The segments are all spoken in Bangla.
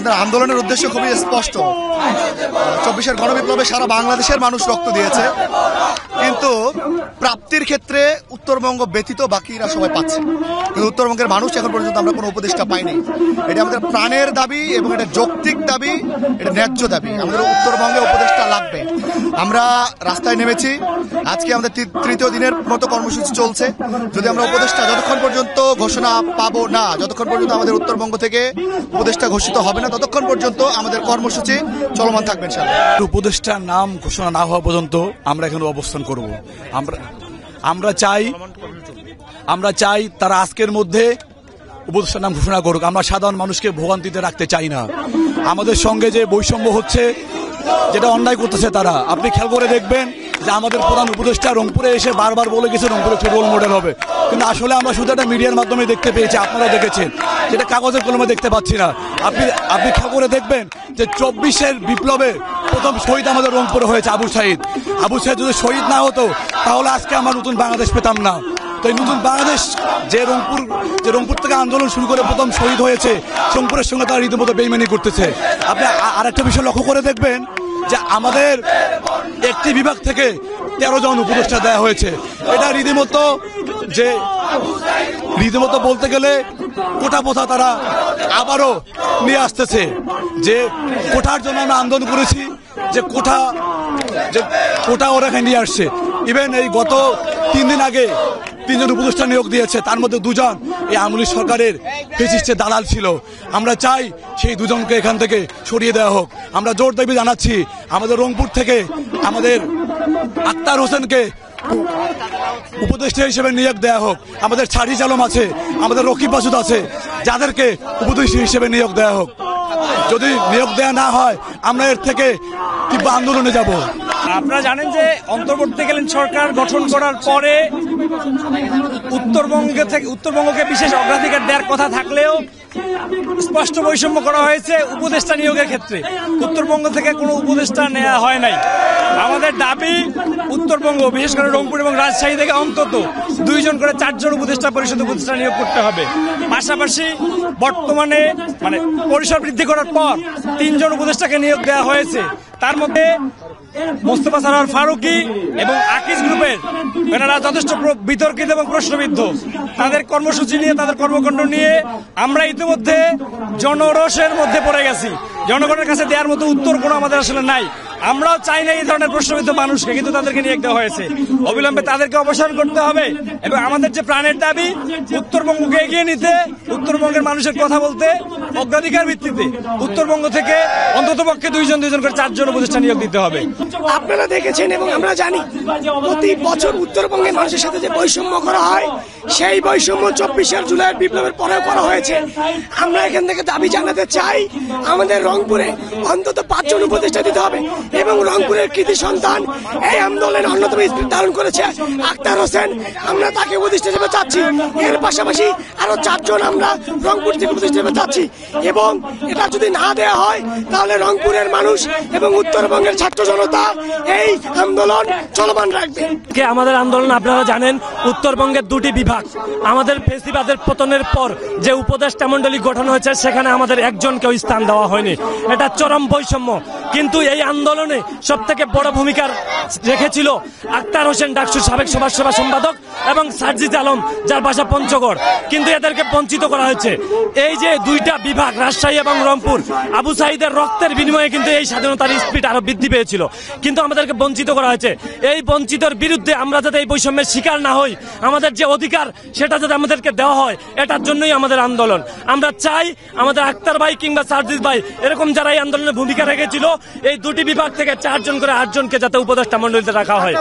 আমাদের আন্দোলনের উদ্দেশ্য খুবই স্পষ্ট। 24-এর গণবিপ্লবে সারা বাংলাদেশের মানুষ রক্ত দিয়েছে, কিন্তু প্রাপ্তির ক্ষেত্রে উত্তরবঙ্গ ব্যতীত বাকিরা সবাই পাচ্ছে, কিন্তু উত্তরবঙ্গের মানুষ এখন পর্যন্ত আমরা কোনো উপদেষ্টা পাইনি। এটা আমাদের প্রাণের দাবি এবং এটা যৌক্তিক দাবি, এটা ন্যায্য দাবি। আমাদের উত্তরবঙ্গে উপদেষ্টা লাগবে। আমরা রাস্তায় নেমেছি, আজকে আমাদের তৃতীয় দিনের মতো কর্মসূচি চলছে। যদি আমরা উপদেষ্টা যতক্ষণ পর্যন্ত ঘোষণা পাবো না, যতক্ষণ পর্যন্ত আমাদের উত্তরবঙ্গ থেকে উপদেষ্টা ঘোষিত হবে না, ততক্ষণ পর্যন্ত আমাদের কর্মসূচি চলমান থাকবে ইনশাআল্লাহ। উপদেষ্টার নাম ঘোষণা না হওয়া পর্যন্ত আমরা এখানে অবস্থান করব। আমরা চাই তারা আজকের মধ্যে উপদেষ্টার নাম ঘোষণা করুক। আমরা সাধারণ মানুষকে ভোগান্তিতে রাখতে চাই না। আমাদের সঙ্গে যে বৈষম্য হচ্ছে, যেটা অন্যায় করতেছে তারা, আপনি খেয়াল করে দেখবেন যে আমাদের প্রধান উপদেষ্টা রংপুরে এসে বারবার বলে গেছে রংপুর একটি রোল মডেল হবে, কিন্তু আসলে আমরা শুধু একটা মিডিয়ার মাধ্যমে দেখতে পেয়েছি, আপনারা দেখেছেন, যেটা কাগজের কলমে দেখতে পাচ্ছি না। আপনি খেয়াল করে দেখবেন যে 24-এর বিপ্লবে প্রথম শহীদ আমাদের রংপুরে হয়েছে আবু সাইদ। আবু সাইদ যদি শহীদ না হতো তাহলে আজকে আমরা নতুন বাংলাদেশ পেতাম না। তো এই নতুন বাংলাদেশ যে রংপুর থেকে আন্দোলন শুরু করে প্রথম শহীদ হয়েছে, রংপুরের সঙ্গে তারা রীতিমতো বেইমানি করতেছে। আপনি আরেকটা বিষয় লক্ষ্য করে দেখবেন যে আমাদের একটি বিভাগ থেকে 13 জন উপদেষ্টা দেওয়া হয়েছে। এটা রীতিমতো বলতে গেলে কোটা প্রথা তারা আবারও নিয়ে আসতেছে। যে কোটার জন্য আমরা আন্দোলন করেছি, যে কোটা ওরা নিয়ে আসছে। ইভেন এই গত 3 দিন আগে 3 জন উপদেষ্টা নিয়োগ দিয়েছে, তার মধ্যে 2 জন এই আওয়ামী লীগ সরকারের ফেসিস্টের দালাল ছিল। আমরা চাই সেই 2 জনকে এখান থেকে সরিয়ে দেওয়া হোক। আমরা জোর দাবি জানাচ্ছি আমাদের রংপুর থেকে আমাদের আক্তার হোসেনকে উপদেষ্টা হিসেবে নিয়োগ দেওয়া হোক। আমাদের ছাড়িজ আলম আছে, আমাদের রকিব মাসুদ আছে, যাদেরকে উপদেষ্টা হিসেবে নিয়োগ দেওয়া হোক। যদি নিয়োগ দেওয়া না হয় আমরা এর থেকে তীব্র আন্দোলনে যাব। আপনারা জানেন যে অন্তর্বর্তীকালীন সরকার গঠন করার পরে উত্তরবঙ্গকে বিশেষ অগ্রাধিকার দেওয়ার কথা থাকলেও স্পষ্ট বৈষম্য করা হয়েছে উপদেষ্টা নিয়োগের ক্ষেত্রে। উত্তরবঙ্গ থেকে কোনো উপদেষ্টা নেওয়া হয় নাই। আমাদের দাবি উত্তরবঙ্গ, বিশেষ করে রংপুর এবং রাজশাহী থেকে অন্তত 2 জন করে 4 জন উপদেষ্টা পরিষদ উপদেষ্টা নিয়োগ করতে হবে। পাশাপাশি বর্তমানে পরিসর বৃদ্ধি করার পর 3 জন উপদেষ্টাকে নিয়োগ দেওয়া হয়েছে। তার মধ্যে মোস্তফা সরোয়ার ফারুকী এবং আকিজ গ্রুপের এনারা যথেষ্ট বিতর্কিত এবং প্রশ্নবিদ্ধ। তাদের কর্মসূচি নিয়ে, তাদের কর্মকাণ্ড নিয়ে আমরা ইতিমধ্যে জনরোষের মধ্যে পড়ে গেছি। জনগণের কাছে দেওয়ার মতো উত্তর কোনো আমাদের আসলে নাই। আমরাও চাই না এই ধরনের প্রশ্নবিদ্ধ মানুষকে, কিন্তু তাদেরকে নিয়োগ দেওয়া হয়েছে। অবিলম্বে তাদেরকে অবসান করতে হবে এবং আমাদের যে প্রাণের দাবি উত্তরবঙ্গকে এগিয়ে নিতে, উত্তরবঙ্গের মানুষের কথা বলতে অগ্রাধিকার ভিত্তিতে উত্তরবঙ্গ থেকে অন্ততপক্ষে 2 জন করে 4 জন উপদেষ্টা নিয়োগ দিতে হবে। আপনারা দেখেছেন এবং আমরা জানি প্রতি বছর উত্তরবঙ্গের মানুষের সাথে যে বৈষম্য করা হয়, সেই বৈষম্য 24 জুলাইয়ের বিপ্লবের পরেও করা হয়েছে। আমরা এখান থেকে দাবি জানাতে চাই আমাদের রংপুরে অন্তত 5 জন উপদেষ্টা দিতে হবে এবং রংপুরের কৃতি সন্তান এই আন্দোলনের অন্যতম স্পিরিট ধারণ করেছে আক্তার হোসেন, আমরা তাকে উপদেষ্টা হিসেবে চাচ্ছি। এর পাশাপাশি আরো 4 জন আমরা রংপুর থেকে উপদেষ্টা হিসেবে চাচ্ছি এবং এটা যদি না দেওয়া হয় তাহলে রংপুরের মানুষ এবং উত্তরবঙ্গের ছাত্র জনতা এই আন্দোলন চলমান রাখবে। আমাদের আন্দোলন আপনারা জানেন, উত্তরবঙ্গের 2টি বিভাগ। আমাদের ফেসিবাদের পতনের পর যে উপদেষ্টা মন্ডলী গঠন হয়েছে সেখানে আমাদের একজনকেও স্থান দেওয়া হয়নি। এটা চরম বৈষম্য। কিন্তু এই আন্দোলনে সব থেকে বড় ভূমিকা রেখেছিল আক্তার হোসেন ডাকসুর সাবেক সভা সম্পাদক এবং সার্জিজ আলম, যার বাসা পঞ্চগড়। কিন্তু এদেরকে বঞ্চিত করা হয়েছে। এই যে 2টা বিভাগ, রাজশাহী এবং রংপুর, আবু সাইদের রক্তের বিনিময়ে কিন্তু এই স্বাধীনতার স্পিরিট আরো বৃদ্ধি পেয়েছিল, কিন্তু আমাদেরকে বঞ্চিত করা হয়েছে। এই বঞ্চিতর বিরুদ্ধে আমরা যাতে এই বৈষম্যের শিকার না হই, আমাদের যে অধিকার সেটা যাতে আমাদেরকে দেওয়া হয়, এটার জন্যই আমাদের আন্দোলন। আমরা চাই আমাদের আক্তার ভাই কিংবা সার্জিজ ভাই এরকম যারা এই আন্দোলনে ভূমিকা রেখেছিল, এই 2টি বিভাগ থেকে 4 জন করে 8 জনকে যাতে উপদেষ্টা মন্ডলীতে রাখা হয়।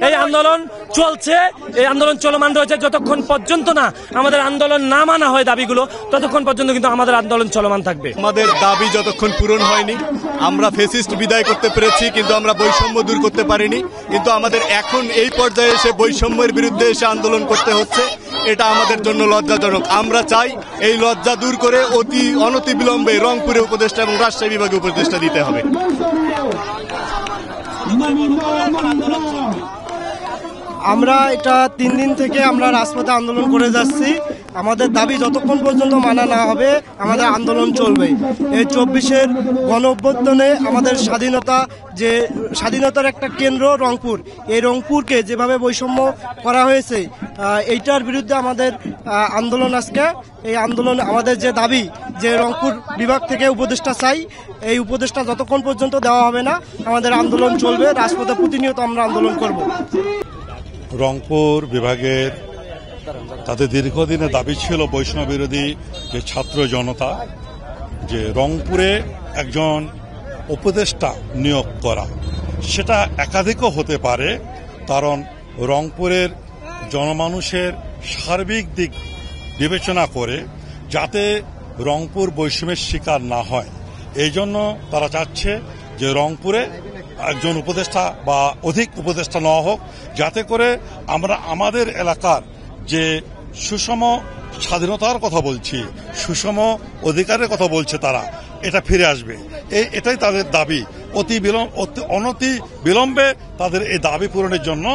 এই আন্দোলন চলছে, এই আন্দোলন চলমান রয়েছে। যতক্ষণ পর্যন্ত না আমাদের আন্দোলন না মানা হয় দাবিগুলো, ততক্ষণ পর্যন্ত কিন্তু আমাদের আন্দোলন চলমান থাকবে। আমাদের দাবি যতক্ষণ পূরণ হয়নি, আমরা ফেসিস্ট বিদায় করতে পেরেছি কিন্তু আমরা বৈষম্য দূর করতে পারিনি। কিন্তু আমাদের এখন এই পর্যায়ে এসে বৈষম্যের বিরুদ্ধে এসে আন্দোলন করতে হচ্ছে, এটা আমাদের জন্য লজ্জাজনক। আমরা চাই এই লজ্জা দূর করে অনতি বিলম্বে রংপুরে উপদেষ্টা এবং রাজশাহী বিভাগে উপদেষ্টা দিতে হবে। আমরা এটা 3 দিন থেকে আমরা রাজপথে আন্দোলন করে যাচ্ছি। আমাদের দাবি যতক্ষণ পর্যন্ত মানা না হবে আমাদের আন্দোলন চলবে। এই 24-এর গণ অভ্যুত্থানে আমাদের স্বাধীনতার একটা কেন্দ্র রংপুর, এই রংপুরকে যেভাবে বৈষম্য করা হয়েছে এইটার বিরুদ্ধে আমাদের আন্দোলন আজকে। এই আন্দোলন আমাদের যে দাবি যে রংপুর বিভাগ থেকে উপদেষ্টা চাই, এই উপদেষ্টা যতক্ষণ পর্যন্ত দেওয়া হবে না আমাদের আন্দোলন চলবে। রাজপথে প্রতিনিয়ত আমরা আন্দোলন করব। রংপুর বিভাগের তাদের দীর্ঘদিনের দাবি ছিল বৈষম্য বিরোধী যে ছাত্র জনতা, যে রংপুরে একজন উপদেষ্টা নিয়োগ করা, সেটা একাধিকও হতে পারে। কারণ রংপুরের জনমানুষের সার্বিক দিক বিবেচনা করে যাতে রংপুর বৈষম্যের শিকার না হয়, এই জন্য তারা চাচ্ছে যে রংপুরে একজন উপদেষ্টা বা অধিক উপদেষ্টা নেওয়া হোক, যাতে করে আমরা আমাদের এলাকার যে সুষম স্বাধীনতার কথা বলছি, সুষম অধিকারের কথা বলছে তারা, এটা ফিরে আসবে। এটাই তাদের দাবি। অনতি বিলম্বে তাদের এই দাবি পূরণের জন্য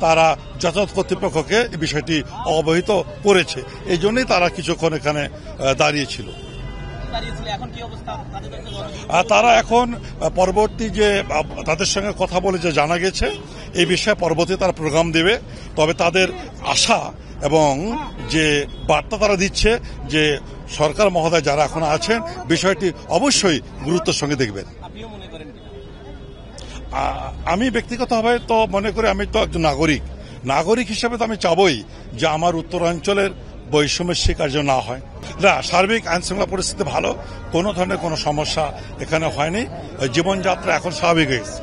তারা যথাযথ কর্তৃপক্ষকে এই বিষয়টি অবহিত করেছে। এই জন্যই তারা কিছুক্ষণ এখানে দাঁড়িয়েছিল। আর তারা এখন পরবর্তী যে তাদের সঙ্গে কথা বলে যে জানা গেছে এই বিষয়ে পরবর্তী তারা প্রোগ্রাম দেবে। তবে তাদের আশা এবং যে বার্তা তারা দিচ্ছে যে সরকার মহোদয় যারা এখন আছেন বিষয়টি অবশ্যই গুরুত্বের সঙ্গে দেখবেন। আমি ব্যক্তিগতভাবে তো মনে করি, আমি তো একজন নাগরিক হিসেবে তো আমি চাবই যে আমার উত্তরাঞ্চলের বৈষম্যের শিকার যেন না হয়। না, সার্বিক আইনশৃঙ্খলা পরিস্থিতি ভালো, কোনো ধরনের কোনো সমস্যা এখানে হয়নি। জীবনযাত্রা এখন স্বাভাবিক হয়েছে।